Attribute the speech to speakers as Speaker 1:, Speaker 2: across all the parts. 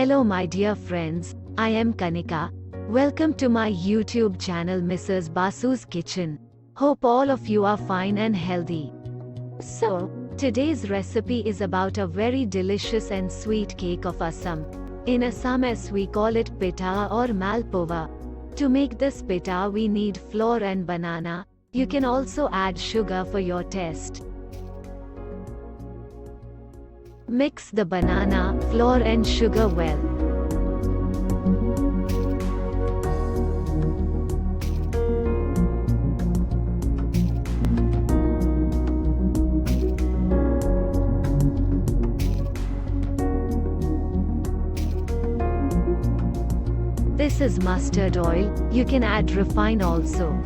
Speaker 1: Hello my dear friends, I am Kanika. Welcome to my YouTube channel Mrs. Basu's Kitchen. Hope all of you are fine and healthy. So, today's recipe is about a very delicious and sweet cake of Assam. In Assam we call it pita or malpova. To make this pita we need flour and banana. You can also add sugar for your taste. Mix the banana, flour and sugar well. This is mustard oil, you can add refined also.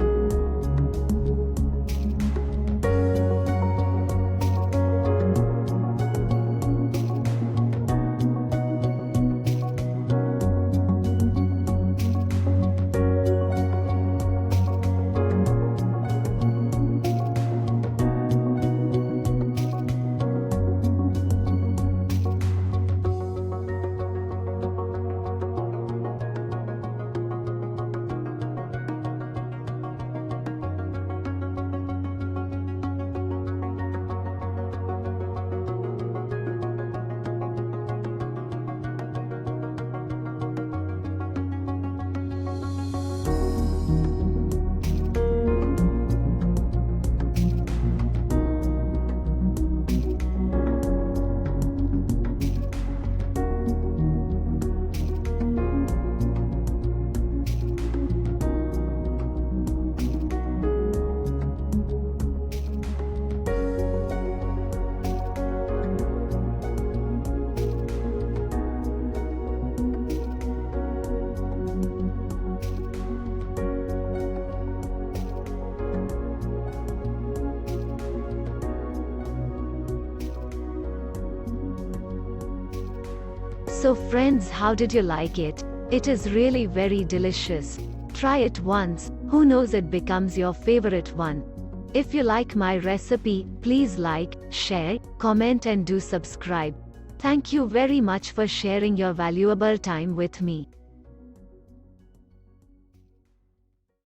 Speaker 1: So friends, how did you like it? It is really very delicious. Try it once, who knows it becomes your favorite one. If you like my recipe, please like, share, comment and do subscribe. Thank you very much for sharing your valuable time with me.